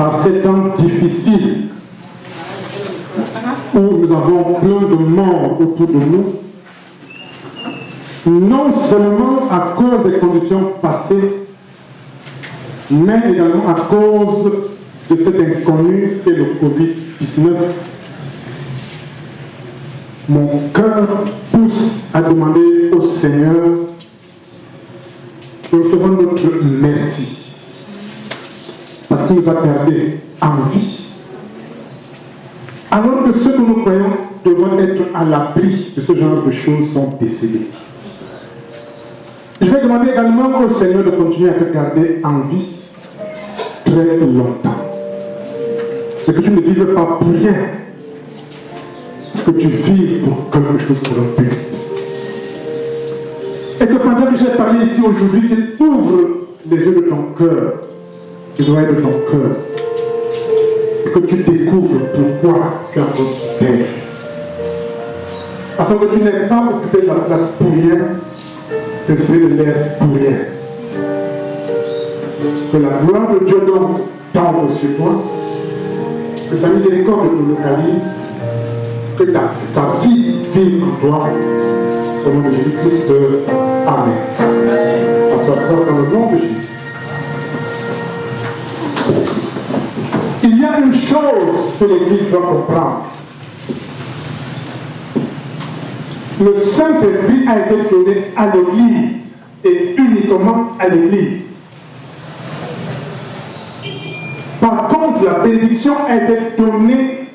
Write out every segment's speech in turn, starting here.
par ces temps difficiles où nous avons plein de morts autour de nous, non seulement à cause des conditions passées, mais également à cause de cet inconnu qu'est le Covid-19. Mon cœur pousse à demander au Seigneur de recevoir notre merci, parce qu'il nous a gardés en vie. Alors que ceux que nous croyons devront être à l'abri de ce genre de choses sont décédés. Je vais demander également au Seigneur de continuer à te garder en vie très longtemps. Et que tu ne vives pas pour rien, que tu vives pour quelque chose pour un but. Et que pendant que j'ai parlé ici aujourd'hui, tu ouvres les yeux de ton cœur, les oreilles de ton cœur, et que tu découvres pourquoi tu as votre terre. Afin que tu n'aies pas occupé ta place pour rien, respirer de l'air pour rien. Que la gloire de Dieu donc tombe sur toi, que sa miséricorde te localise, que sa vie vive en toi. Au nom de Jésus-Christ, Amen. Assois-toi dans le nom de Jésus. Il y a une chose que l'Église doit comprendre. Le Saint-Esprit a été donné à l'Église et uniquement à l'Église. Par contre, la bénédiction a été donnée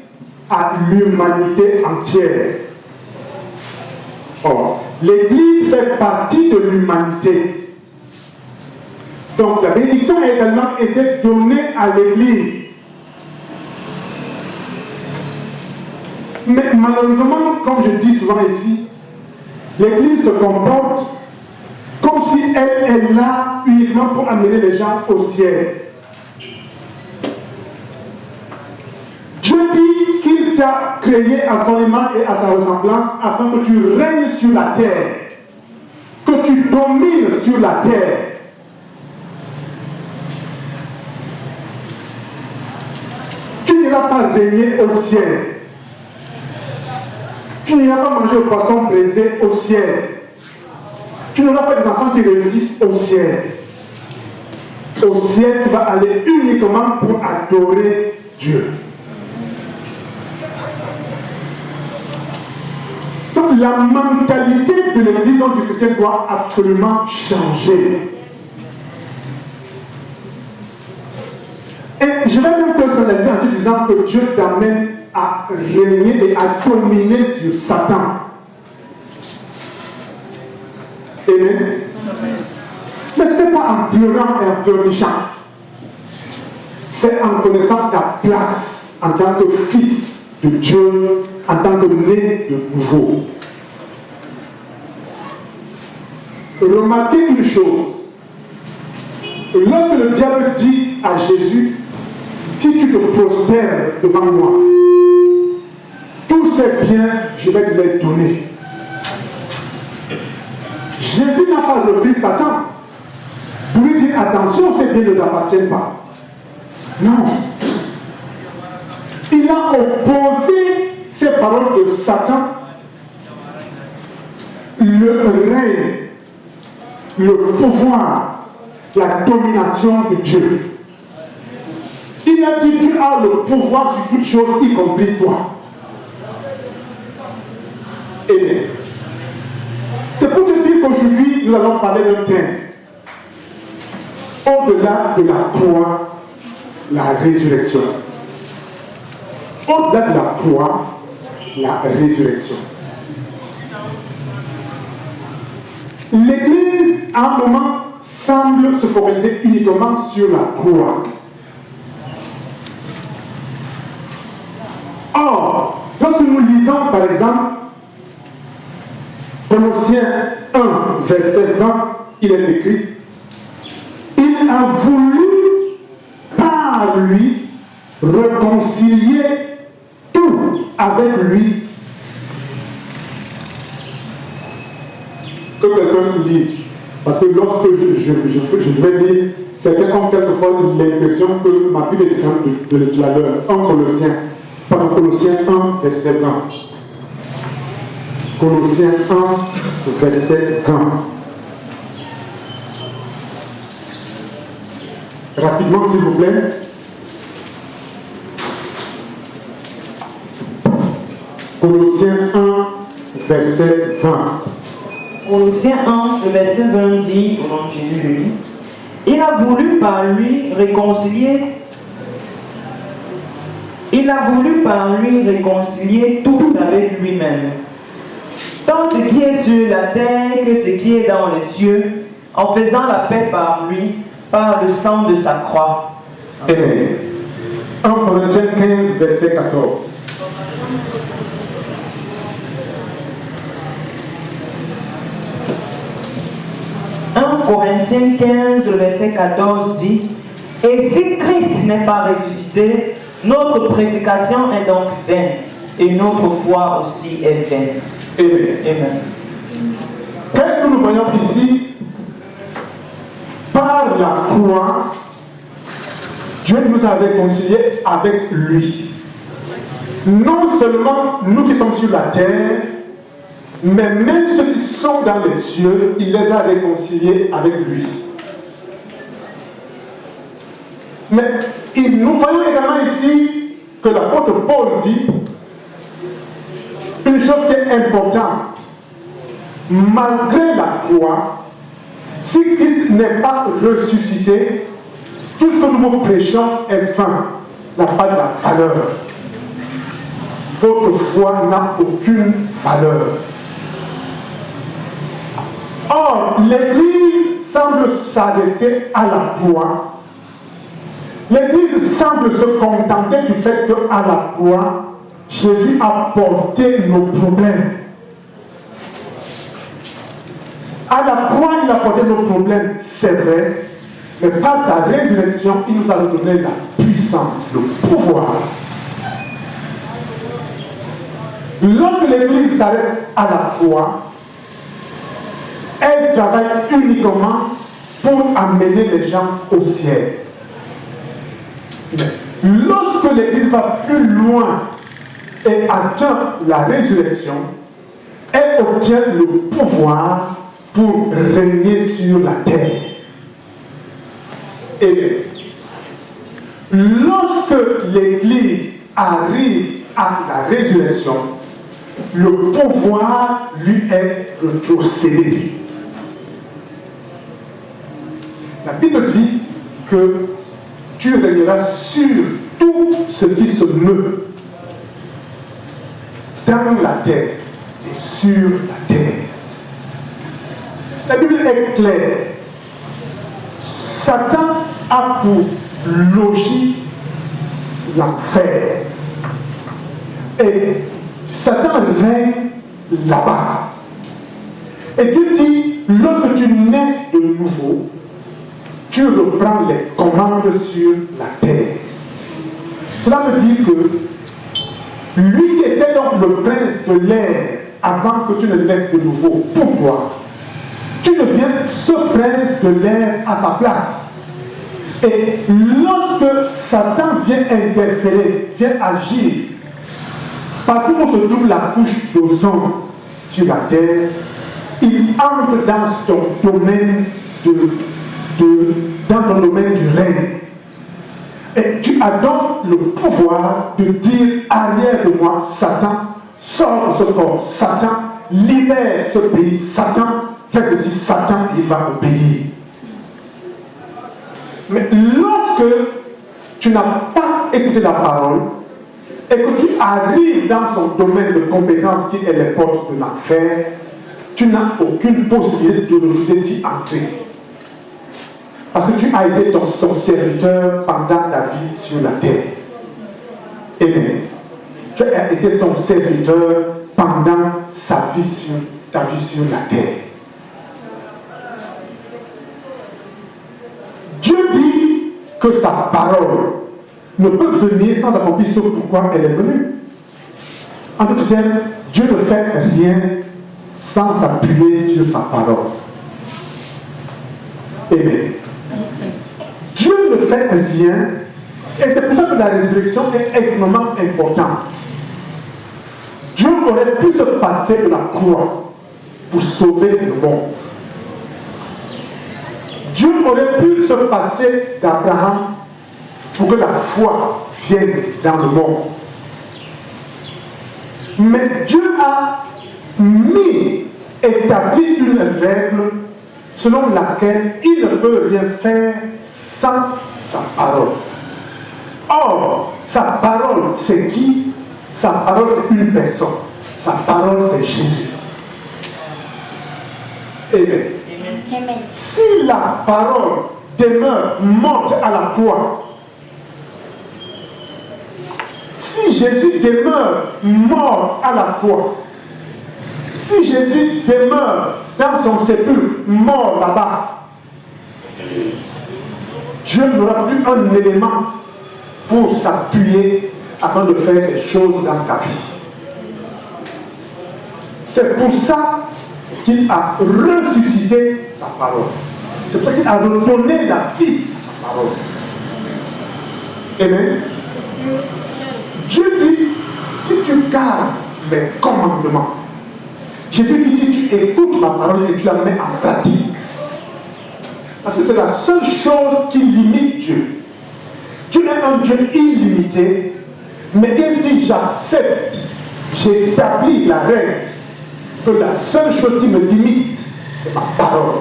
à l'humanité entière. Or, l'Église fait partie de l'humanité. Donc, la bénédiction a également été donnée à l'Église. Mais malheureusement, comme je dis souvent ici, l'Église se comporte comme si elle est là uniquement pour amener les gens au ciel. Dieu dit qu'il t'a créé à son image et à sa ressemblance afin que tu règnes sur la terre, que tu domines sur la terre. Tu n'iras pas régner au ciel. Tu n'iras pas manger au poisson braisé au ciel. Tu n'auras pas des enfants qui réussissent au ciel. Au ciel, tu vas aller uniquement pour adorer Dieu. Donc la mentalité de l'Église du chrétien doit absolument changer. Et je vais même personnaliser en te disant que Dieu t'amène à régner et à dominer sur Satan. Amen. Mais ce n'est pas en pleurant et en pleurnichant. C'est en connaissant ta place en tant que fils de Dieu, en tant que né de nouveau. Remarquez une chose. Lorsque le diable dit à Jésus, si tu te prosternes devant moi, tous ces biens, je vais te les donner. Jésus n'a pas repris Satan pour lui dire attention, ces biens ne t'appartiennent pas. Non. Il a opposé ces paroles de Satan, le règne, le pouvoir, la domination de Dieu. Il a dit tu as le pouvoir sur toutes choses, y compris toi. Amen. C'est pour te dire qu'aujourd'hui, nous allons parler d'un thème. Au-delà de la croix, la résurrection. Au-delà de la croix, la résurrection. L'Église, à un moment, semble se focaliser uniquement sur la croix. Or, lorsque nous lisons, par exemple, Colossiens 1, verset 20, il est écrit, il a voulu, par lui, réconcilier tout avec lui. Que quelqu'un nous dise, Parce que lorsque je vais dire, certains ont quelquefois l'impression que ma Bible est différente de la leur. 1 Colossiens, pardon, Colossiens 1, verset 20. Colossiens 1, verset 20. Rapidement, s'il vous plaît. Colossiens 1, verset 20. Colossiens 1, le verset 20 dit, au nom de Jésus, je lis, il a voulu par lui réconcilier tout avec lui-même, tant ce qui est sur la terre que ce qui est dans les cieux, en faisant la paix par lui, par le sang de sa croix. Amen. 1 Corinthiens 15, verset 14. Corinthiens 15, le verset 14 dit, et si Christ n'est pas ressuscité, notre prédication est donc vaine, et notre foi aussi est vaine. Amen. Amen. Qu'est-ce que nous voyons ici? Par la foi, Dieu nous a réconciliés avec lui. Non seulement nous qui sommes sur la terre, mais même ceux qui sont dans les cieux, il les a réconciliés avec lui. Mais nous voyons également ici que l'apôtre Paul dit une chose qui est importante. Malgré la croix, si Christ n'est pas ressuscité, tout ce que nous vous prêchons est vain, n'a pas de la valeur. Votre foi n'a aucune valeur. Or, l'Église semble s'arrêter à la croix. L'Église semble se contenter du fait qu'à la croix, Jésus a porté nos problèmes. À la croix, il a porté nos problèmes, c'est vrai, mais par sa résurrection, il nous a donné la puissance, le pouvoir. Lorsque l'Église s'arrête à la croix, elle travaille uniquement pour amener les gens au ciel. Lorsque l'Église va plus loin et atteint la résurrection, elle obtient le pouvoir pour régner sur la terre. Et lorsque l'Église arrive à la résurrection, le pouvoir lui est retrocédé. La Bible dit que tu régneras sur tout ce qui se meut dans la terre et sur la terre. La Bible est claire. Satan a pour logis l'enfer. Et Satan règne là-bas. Et Dieu dit, lorsque tu nais de nouveau, tu reprends les commandes sur la terre. Cela veut dire que lui qui était donc le prince de l'air avant que tu ne naisses de nouveau, pourquoi? Tu deviens ce prince de l'air à sa place. Et lorsque Satan vient interférer, vient agir, partout où se trouve la couche d'ozone sur la terre, il entre dans ton domaine dans ton domaine du règne. Et tu as donc le pouvoir de dire arrière de moi, Satan, sors de ce corps, Satan, libère ce pays, Satan, fais ceci, Satan, il va obéir. Mais lorsque tu n'as pas écouté la parole et que tu arrives dans son domaine de compétence qui est les portes de l'enfer, tu n'as aucune possibilité de refuser d'y entrer. Parce que tu as été son serviteur pendant ta vie sur la terre. Amen. Tu as été son serviteur pendant ta vie sur la terre. Dieu dit que sa parole ne peut venir sans accomplir ce pourquoi elle est venue. En d'autres termes, Dieu ne fait rien sans s'appuyer sur sa parole. Amen. Dieu ne fait rien, et c'est pour ça que la résurrection est extrêmement importante. Dieu aurait pu se passer de la croix pour sauver le monde. Dieu aurait pu se passer d'Abraham pour que la foi vienne dans le monde. Mais Dieu a établi une règle selon laquelle il ne peut rien faire sans sa parole. Or, sa parole, c'est qui? Sa parole, c'est une personne. Sa parole, c'est Jésus. Amen. Amen. Si la parole demeure morte à la croix, si Jésus demeure mort à la croix, si Jésus demeure dans son sépulcre, mort là-bas, Dieu n'aura plus un élément pour s'appuyer afin de faire des choses dans ta vie. C'est pour ça qu'il a ressuscité sa parole. C'est pour ça qu'il a redonné la vie à sa parole. Amen. Dieu dit, si tu gardes mes commandements, Jésus dit, si tu écoutes ma parole et tu la mets en pratique, parce que c'est la seule chose qui limite Dieu. Dieu est un Dieu illimité, mais il dit, j'accepte, j'établis la règle, que la seule chose qui me limite, c'est ma parole.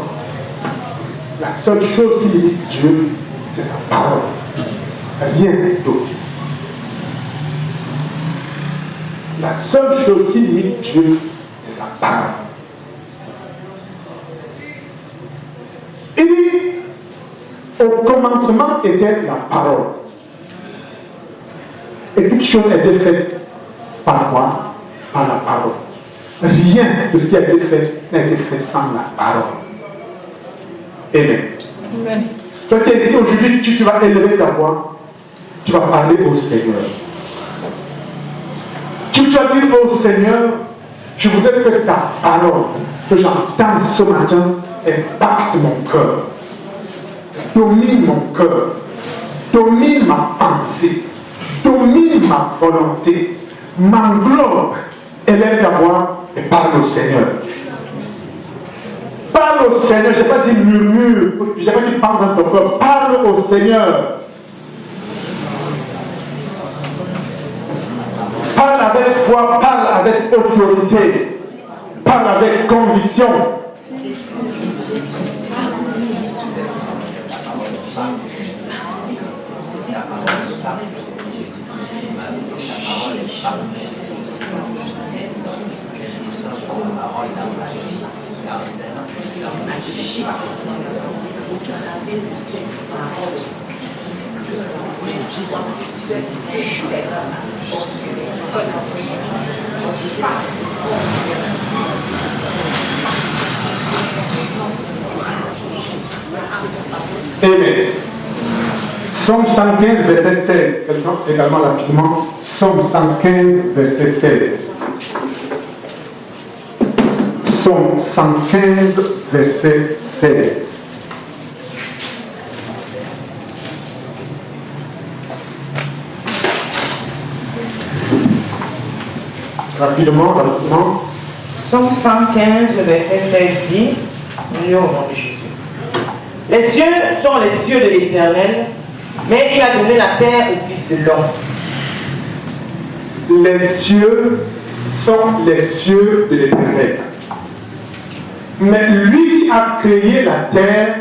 La seule chose qui limite Dieu, c'est sa parole. Rien d'autre. La seule chose qui limite Dieu, c'est sa parole. Il dit, au commencement était la parole. Et toute chose a été faite par quoi? Par la parole. Rien de ce qui a été fait n'a été fait sans la parole. Amen. Amen. Toi qui es ici aujourd'hui, tu vas élever ta voix, tu vas parler au Seigneur. Tu vas dire au Seigneur, je voudrais que ta parole que j'entends ce matin impacte mon cœur, domine mon cœur, domine ma pensée, domine ma volonté, m'englobe. Élève ta voix et parle au Seigneur. Parle au Seigneur, je n'ai pas dit murmure, je n'ai pas dit parle dans ton cœur, parle au Seigneur. Parle avec foi, parle avec autorité, parle avec conviction. Amen. Somme 115, verset 16. Également rapidement. Somme 115, verset 16. Somme 115, verset 16. Rapidement. Somme 115, verset 16 dit, au nom de Jésus. Les cieux sont les cieux de l'Éternel, mais il a donné la terre au Fils de l'homme. Les cieux sont les cieux de l'Éternel. Mais lui qui a créé la terre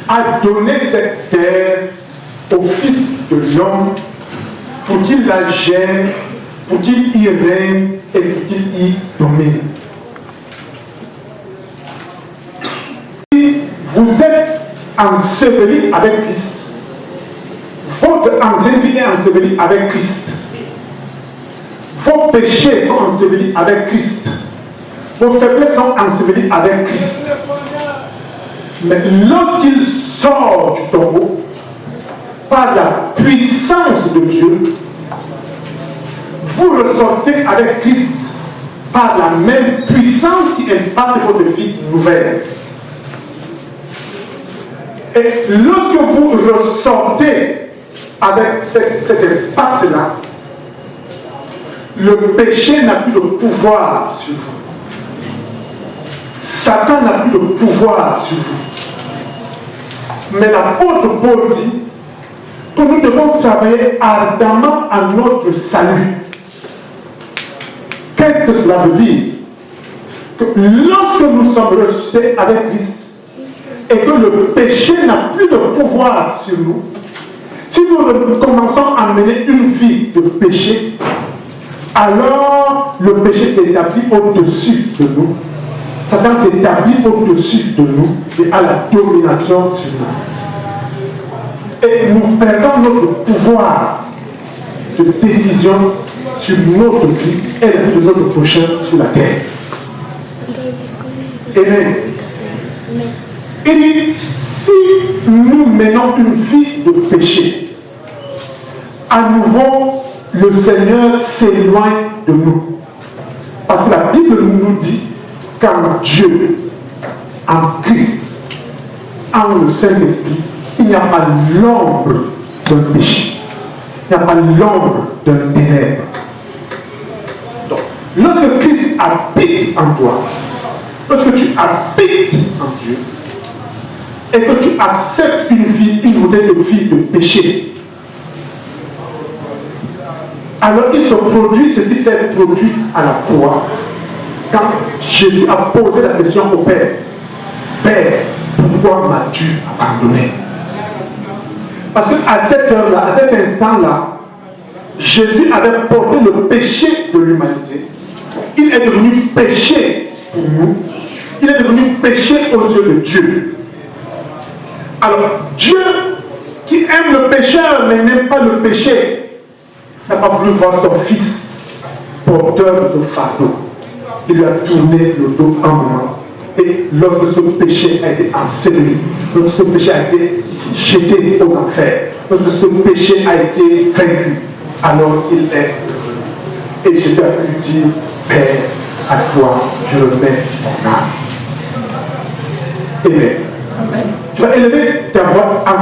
a donné cette terre au Fils de l'homme pour qu'il la gère, pour qu'il y règne et pour qu'il y domine. Vous êtes ensevelis avec Christ. Votre ancienne vie est ensevelie avec Christ. Vos péchés sont ensevelis avec Christ. Vos faiblesses sont ensevelies avec Christ. Mais lorsqu'il sort du tombeau, par la puissance de Dieu, vous ressortez avec Christ par la même puissance qui impacte votre vie nouvelle. Et lorsque vous ressortez avec cet impact-là, le péché n'a plus de pouvoir sur vous. Satan n'a plus de pouvoir sur vous. Mais l'apôtre Paul dit que nous devons travailler ardemment à notre salut. Qu'est-ce que cela veut dire? Que lorsque nous sommes ressuscités avec Christ et que le péché n'a plus de pouvoir sur nous, si nous commençons à mener une vie de péché, alors le péché s'établit au-dessus de nous. Satan s'établit au-dessus de nous et a la domination sur nous. Et nous perdons notre pouvoir de décision sur notre vie et la vie de notre prochain sur la terre. Amen. Il dit, si nous menons une vie de péché, à nouveau, le Seigneur s'éloigne de nous. Parce que la Bible nous dit qu'en Dieu, en Christ, en le Saint-Esprit, il n'y a pas l'ombre d'un péché. Il n'y a pas l'ombre d'un ténèbre. Donc, lorsque Christ habite en toi, lorsque tu habites en Dieu, et que tu acceptes une nouvelle vie de péché, alors il se produit ce qui s'est produit à la croix. Quand Jésus a posé la question au Père, Père, pourquoi m'as-tu abandonné? Parce qu'à cette heure-là, à cet instant-là, Jésus avait porté le péché de l'humanité. Il est devenu péché pour nous. Il est devenu péché aux yeux de Dieu. Alors, Dieu, qui aime le pécheur mais n'aime pas le péché, n'a pas voulu voir son fils porteur de ce fardeau. Il lui a tourné le dos un moment. Et lorsque ce péché a été enseveli, lorsque ce péché a été jeté aux enfers, lorsque ce péché a été vaincu, alors il est heureux. Et Jésus a pu dire, Père, à toi je remets mon âme. Amen. Tu vas élever ta voix en